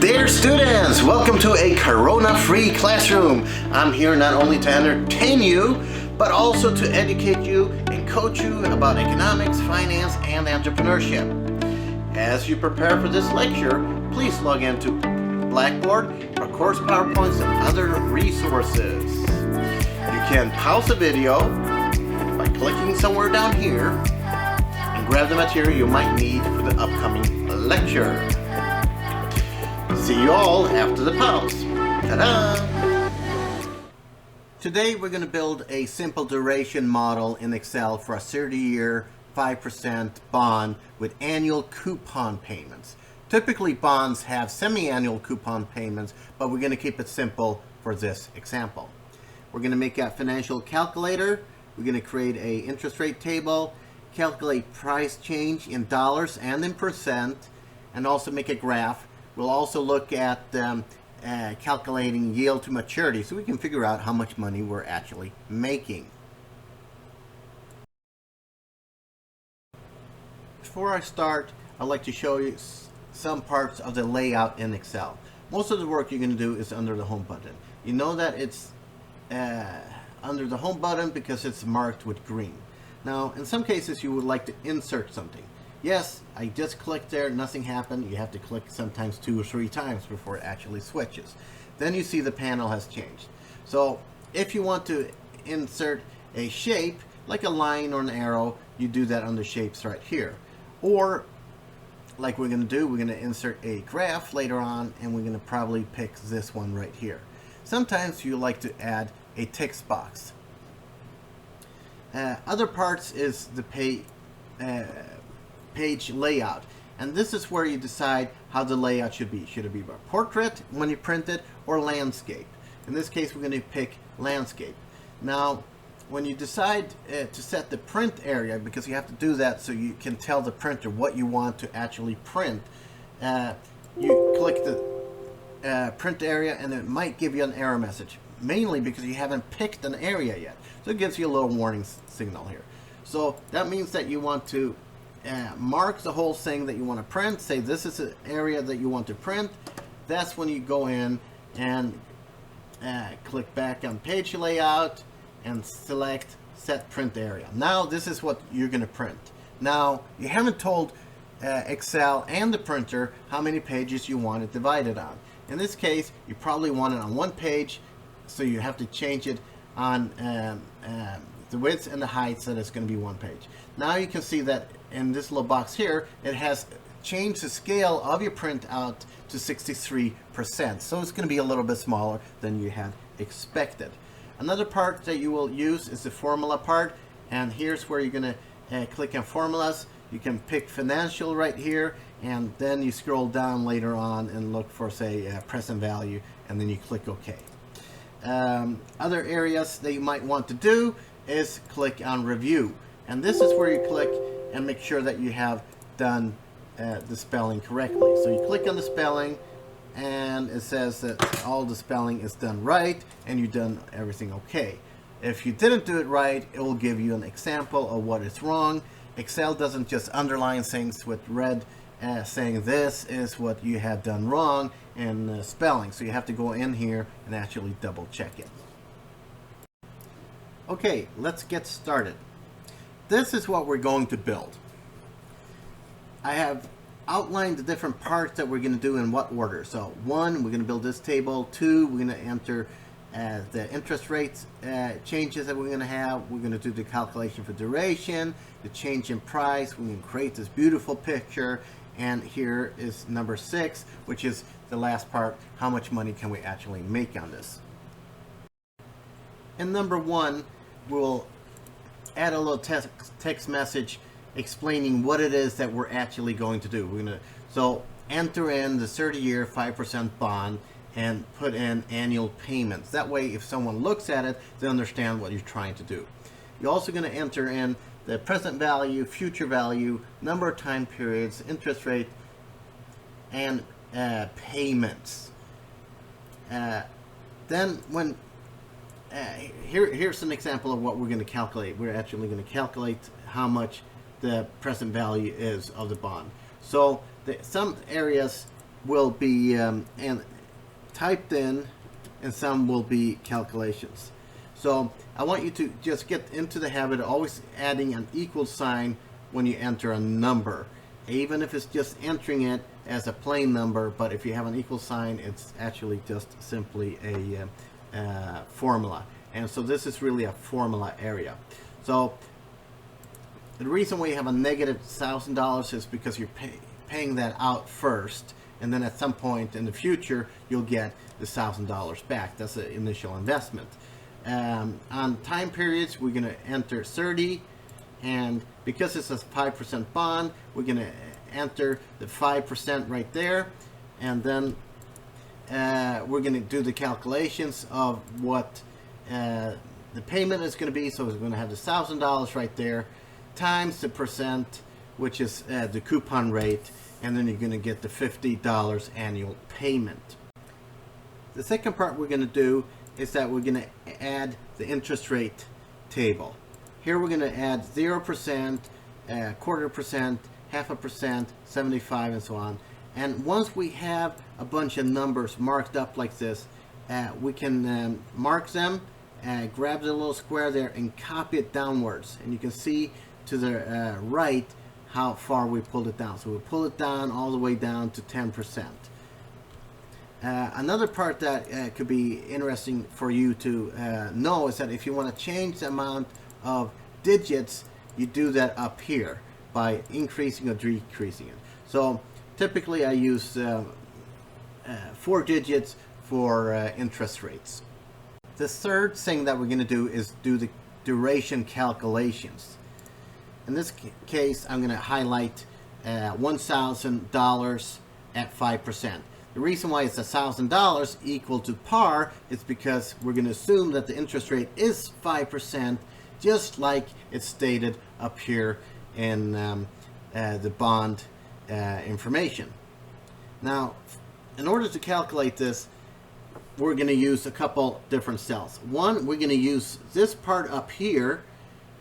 Dear students, welcome to a Corona-free classroom. I'm here not only to entertain you, but also to educate you and coach you about economics, finance, and entrepreneurship. As you prepare for this lecture, please log into Blackboard for course PowerPoints and other resources. You can pause the video by clicking somewhere down here and grab the material you might need for the upcoming lecture. See you all after the pause. Ta-da! Today we're going to build a simple duration model in Excel for a 30-year 5% bond with annual coupon payments. Typically bonds have semi-annual coupon payments, but we're going to keep it simple for this example. We're going to make a financial calculator. We're going to create a interest rate table, calculate price change in dollars and in percent, and also make a graph. We'll also look at calculating yield to maturity so we can figure out how much money we're actually making. Before I start, I'd like to show you some parts of the layout in Excel. Most of the work you're going to do is under the home button. You know that it's under the home button because it's marked with green. Now, in some cases you would like to insert something. Yes, I just clicked there, nothing happened. You have to click sometimes 2 or 3 times before it actually switches. Then you see the panel has changed. So if you want to insert a shape, like a line or an arrow, you do that under shapes right here. Or, like we're going to do, we're going to insert a graph later on, and we're going to probably pick this one right here. Sometimes you like to add a text box. Other parts is the page layout, and this is where you decide how the layout should be. Should it be a portrait when you print it, or landscape? In this case we're going to pick landscape. Now when you decide to set the print area, because you have to do that so you can tell the printer what you want to actually print, you click the print area, and it might give you an error message, mainly because you haven't picked an area yet. So it gives you a little warning signal here. So that means that you want to mark the whole thing that you want to print. Say this is an area that you want to print. That's when you go in and click back on page layout and select set print area. Now this is what you're going to print. Now you haven't told Excel and the printer how many pages you want it divided on. In this case you probably want it on 1 page, so you have to change it on the width and the height, so that it's going to be 1 page. Now you can see that in this little box here, it has changed the scale of your printout to 63%. So it's going to be a little bit smaller than you had expected. Another part that you will use is the formula part, and here's where you're going to click on formulas. You can pick financial right here, and then you scroll down later on and look for, say, present value, and then you click OK. Other areas that you might want to do is click on review, and this is where you click and make sure that you have done the spelling correctly. So you click on the spelling, and it says that all the spelling is done right and you've done everything okay. If you didn't do it right, it will give you an example of what is wrong. Excel doesn't just underline things with red saying this is what you have done wrong in spelling. So you have to go in here and actually double check it. Okay, let's get started. This is what we're going to build. I have outlined the different parts that we're going to do in what order. So 1, we're going to build this table. 2, we're going to enter the interest rates changes that we're going to have. We're going to do the calculation for duration, the change in price. We're going to create this beautiful picture. And here is number 6, which is the last part. How much money can we actually make on this? In number 1, we'll add a little text message explaining what it is that we're actually going to do. We're going to enter in the 30-year 5% bond and put in annual payments. That way, if someone looks at it, they understand what you're trying to do. You're also going to enter in the present value, future value, number of time periods, interest rate, and payments. Then when here's an example of what we're going to calculate. We're actually going to calculate how much the present value is of the bond. So some areas will be and typed in, and some will be calculations. So I want you to just get into the habit of always adding an equal sign when you enter a number, even if it's just entering it as a plain number. But if you have an equal sign, it's actually just simply a formula. And so this is really a formula area. So the reason why you have a negative $1,000 is because you're paying that out first, and then at some point in the future you'll get the $1,000 back. That's the initial investment. On time periods, we're going to enter 30, and because it's a 5% bond, we're going to enter the 5% right there, and then we're going to do the calculations of what the payment is going to be. So we're going to have the $1,000 right there times the percent, which is the coupon rate, and then you're going to get the $50 annual payment. The second part we're going to do is that we're going to add the interest rate table. Here we're going to add 0%, quarter percent, half a percent, 75, and so on. And once we have a bunch of numbers marked up like this, we can mark them, grab the little square there, and copy it downwards. And you can see to the right how far we pulled it down. So we pull it down all the way down to 10%. Another part that could be interesting for you to know is that if you want to change the amount of digits, you do that up here by increasing or decreasing it. So typically I use 4 digits for interest rates. The third thing that we're going to do is do the duration calculations. In this case, I'm going to highlight $1,000 at 5%. The reason why it's $1,000 equal to par is because we're going to assume that the interest rate is 5%, just like it's stated up here in the bond information. Now, in order to calculate this, we're going to use a couple different cells. One, we're going to use this part up here,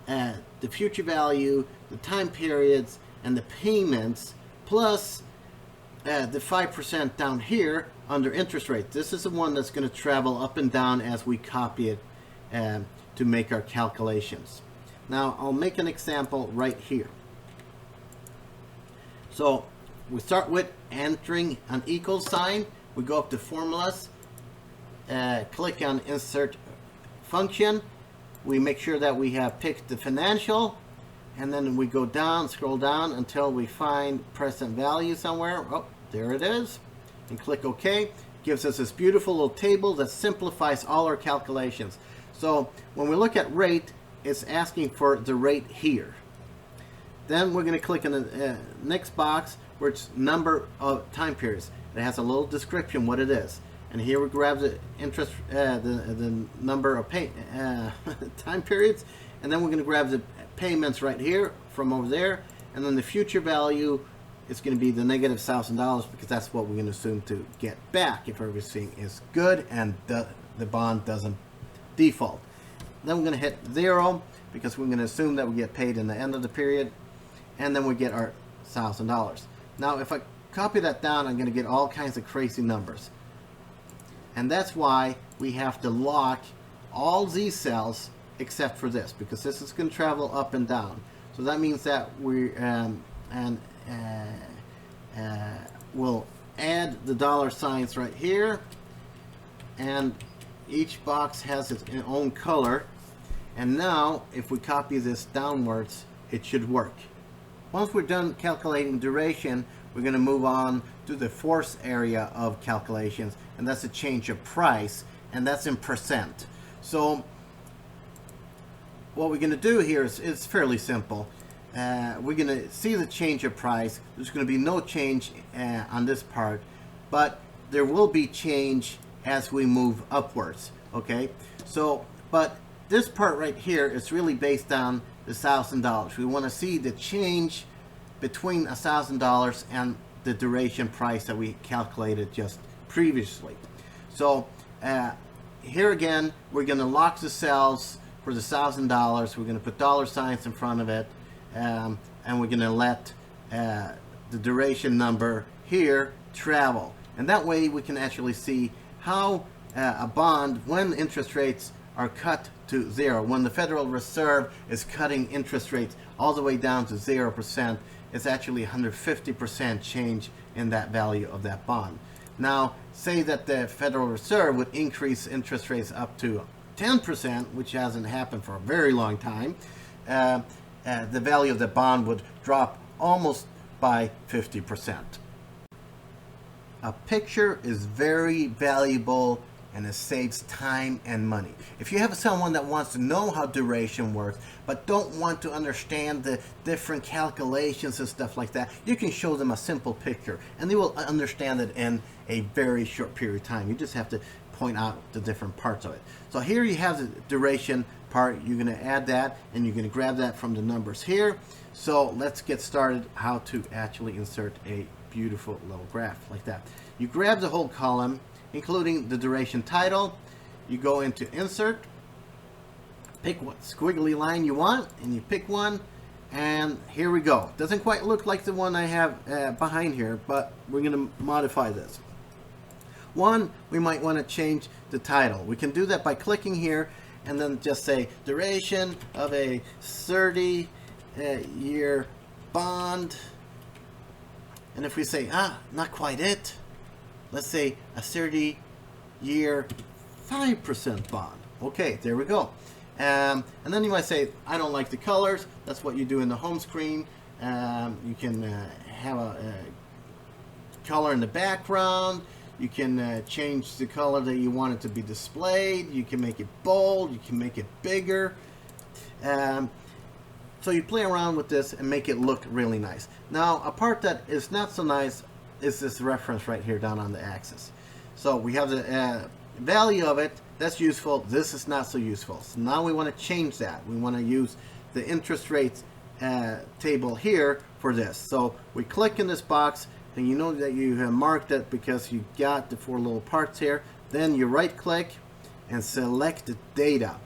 the future value, the time periods, and the payments, plus the 5% down here under interest rate. This is the one that's going to travel up and down as we copy it to make our calculations. Now I'll make an example right here. So we start with entering an equal sign. We go up to formulas, click on insert function. We make sure that we have picked the financial, and then we go down, scroll down until we find present value somewhere. Oh, there it is, and click OK. Gives us this beautiful little table that simplifies all our calculations. So when we look at rate, it's asking for the rate here. Then we're going to click on the next box where it's number of time periods. It has a little description what it is. And here we grab the interest, the number of time periods, and then we're going to grab the payments right here from over there, and then the future value is going to be the negative $1,000 because that's what we're going to assume to get back if everything is good and the bond doesn't default. Then we're going to hit 0 because we're going to assume that we get paid in the end of the period, and then we get our $1,000. Now if I copy that down, I'm going to get all kinds of crazy numbers. And that's why we have to lock all these cells except for this, because this is going to travel up and down. So that means that we we'll add the dollar signs right here, and each box has its own color. And now if we copy this downwards, it should work. Once we're done calculating duration, we're going to move on to the fourth area of calculations, and that's the change of price, and that's in percent. So what we're going to do here is it's fairly simple. We're going to see the change of price. There's going to be no change on this part, but there will be change as we move upwards. Okay, so but this part right here is really based on the $1,000. We want to see the change between $1,000 and the duration price that we calculated just previously. So here again, we're going to lock the cells for the $1,000. We're going to put dollar signs in front of it, and we're going to let the duration number here travel. And that way we can actually see how a bond, when interest rates are cut to zero, when the Federal Reserve is cutting interest rates all the way down to 0%, it's actually 150% change in that value of that bond. Now, say that the Federal Reserve would increase interest rates up to 10%, which hasn't happened for a very long time, the value of the bond would drop almost by 50%. A picture is very valuable and it saves time and money. If you have someone that wants to know how duration works but don't want to understand the different calculations and stuff like that, you can show them a simple picture and they will understand it in a very short period of time. You just have to point out the different parts of it. So here you have the duration part. You're going to add that and you're going to grab that from the numbers here. So let's get started how to actually insert a beautiful little graph like that. You grab the whole column including the duration title. You go into insert, pick what squiggly line you want, and you pick one, and here we go. Doesn't quite look like the one I have behind here, but we're going to modify this. One, we might want to change the title. We can do that by clicking here and then just say duration of a 30-year bond, and if we say not quite it, let's say a 30-year 5% bond. Okay, there we go. And then you might say, I don't like the colors. That's what you do in the home screen. You can have a color in the background. You can change the color that you want it to be displayed. You can make it bold. You can make it bigger. So you play around with this and make it look really nice. Now, a part that is not so nice is this reference right here down on the axis. So we have the value of it. That's useful. This is not so useful. So now we want to change that. We want to use the interest rates table here for this. So we click in this box, and you know that you have marked it because you got the four little parts here. Then you right click and select the data.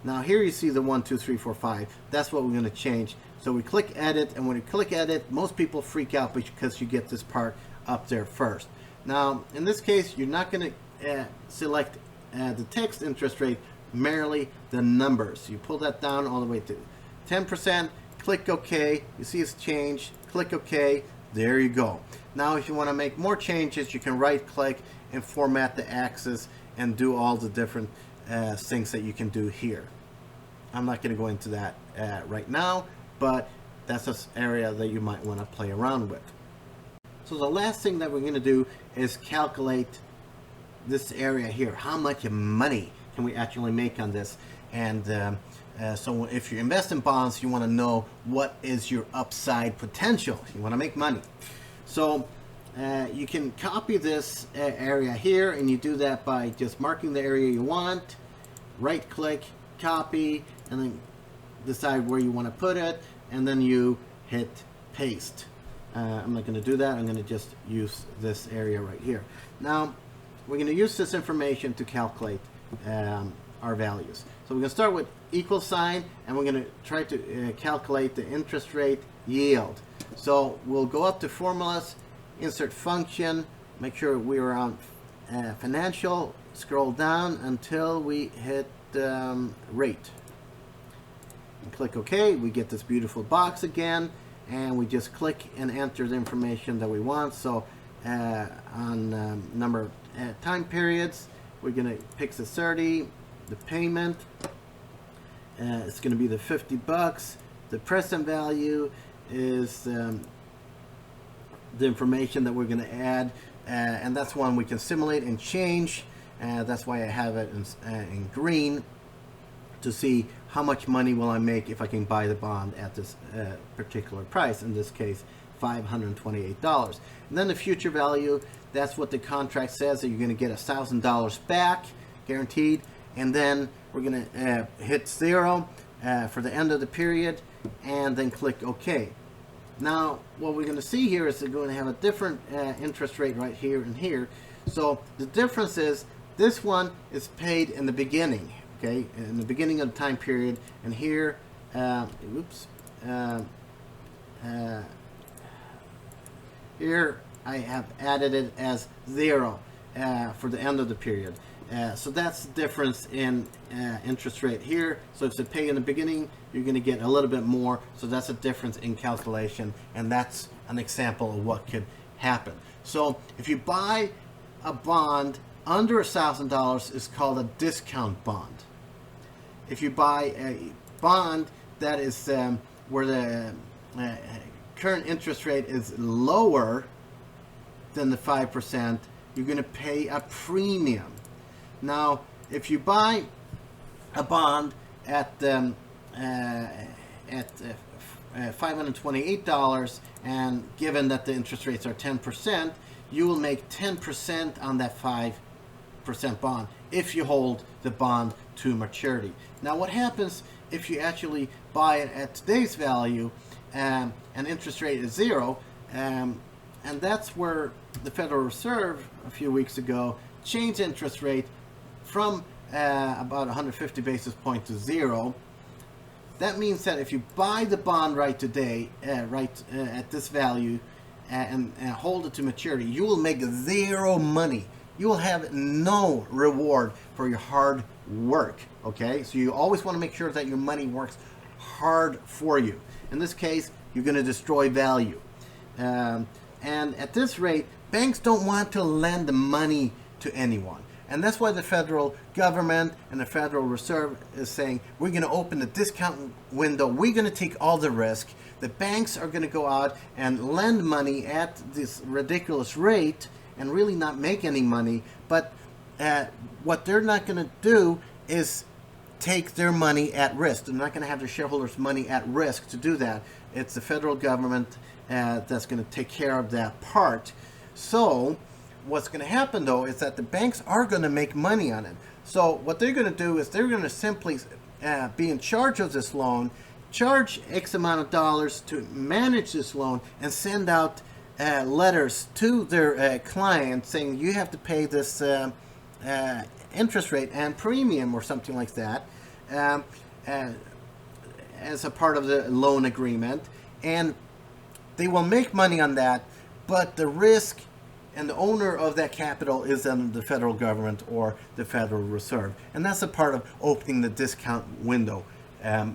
Now here you see the 1, 2, 3, 4, 5. That's what we're going to change. So we click edit, and when you click edit, most people freak out because you get this part up there first. Now in this case, you're not going to select the text interest rate, merely the numbers. You pull that down all the way to 10%, click OK. You see it's changed, click OK. There you go. Now if you want to make more changes, you can right click and format the axis and do all the different things that you can do here. I'm not going to go into that right now, but that's an area that you might want to play around with. So the last thing that we're going to do is calculate this area here. How much money can we actually make on this? And so if you invest in bonds, you want to know what is your upside potential. You want to make money. So you can copy this area here, and you do that by just marking the area you want, right click, copy, and then decide where you want to put it, and then you hit paste. I'm not going to do that. I'm going to just use this area right here. Now we're going to use this information to calculate our values. So we're going to start with equal sign, and we're going to try to calculate the interest rate yield. So we'll go up to formulas, insert function, make sure we are on financial, scroll down until we hit rate, and click OK. We get this beautiful box again, and we just click and enter the information that we want. So on number of time periods, we're going to pick the 30, the payment, it's going to be the 50 bucks. The present value is the information that we're going to add, and that's one we can simulate and change. That's why I have it in green, to see how much money will I make if I can buy the bond at this particular price, in this case $528. And then the future value, that's what the contract says, that you're going to get $1,000 back guaranteed. And then we're going to hit 0 for the end of the period, and then click OK. Now what we're going to see here is they're going to have a different interest rate right here and here. So the difference is this one is paid in the beginning, okay, in the beginning of the time period, and here here I have added it as 0 for the end of the period. So that's the difference in interest rate here. So if you pay in the beginning, you're going to get a little bit more. So that's a difference in calculation, and that's an example of what could happen. So if you buy a bond under $1,000, it's called a discount bond. If you buy a bond that is where the current interest rate is lower than the 5%, you're going to pay a premium. Now, if you buy a bond at $528, and given that the interest rates are 10%, you will make 10% on that 5% bond if you hold the bond to maturity. Now, what happens if you actually buy it at today's value and interest rate is 0? And that's where the Federal Reserve a few weeks ago changed interest rate from about 150 basis points to 0. That means that if you buy the bond right today, at this value, and hold it to maturity, you will make 0 money. You will have no reward for your hard work. Okay, so you always want to make sure that your money works hard for you. In this case, you're going to destroy value. And at this rate, banks don't want to lend money to anyone. And that's why the federal government and the Federal Reserve is saying, we're going to open the discount window. We're going to take all the risk. The banks are going to go out and lend money at this ridiculous rate and really not make any money. But what they're not going to do is take their money at risk. They're not going to have their shareholders' money at risk to do that. It's the federal government that's going to take care of that part. So what's going to happen, though, is that the banks are going to make money on it. So what they're going to do is they're going to simply be in charge of this loan, charge X amount of dollars to manage this loan, and send out letters to their clients saying you have to pay this interest rate and premium or something like that as a part of the loan agreement. And they will make money on that, but the risk and the owner of that capital is then the federal government or the Federal Reserve. And that's a part of opening the discount window,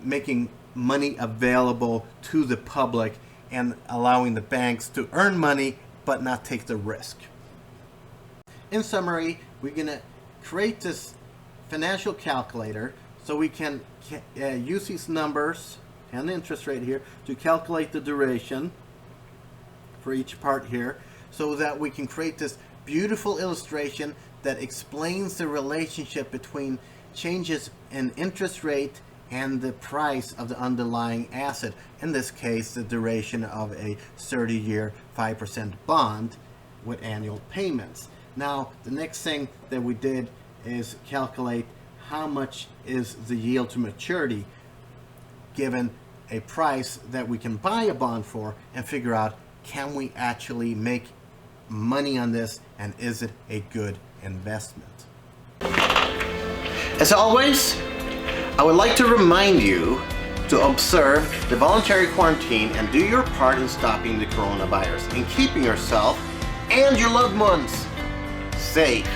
making money available to the public and allowing the banks to earn money but not take the risk. In summary, we're going to create this financial calculator so we can use these numbers and the interest rate here to calculate the duration for each part here, so that we can create this beautiful illustration that explains the relationship between changes in interest rate and the price of the underlying asset, in this case the duration of a 30-year 5% bond with annual payments. Now the next thing that we did is calculate how much is the yield to maturity given a price that we can buy a bond for, and figure out, can we actually make money on this, and is it a good investment? As always, I would like to remind you to observe the voluntary quarantine and do your part in stopping the coronavirus and keeping yourself and your loved ones safe.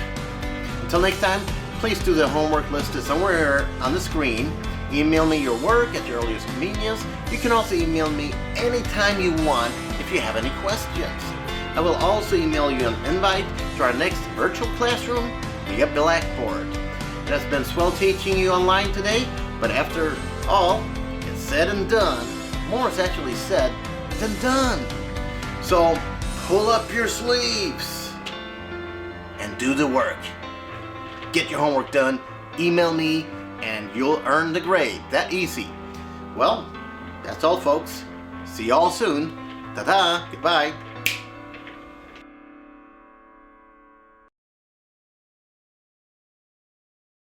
Until next time, please do the homework listed somewhere on the screen. Email me your work at your earliest convenience. You can also email me anytime you want if you have any questions. I will also email you an invite to our next virtual classroom via Blackboard. It has been swell teaching you online today, but after all, it's said and done. More is actually said than done. So pull up your sleeves and do the work. Get your homework done, email me, and you'll earn the grade. That easy. Well, that's all, folks. See y'all soon. Ta-ta. Goodbye.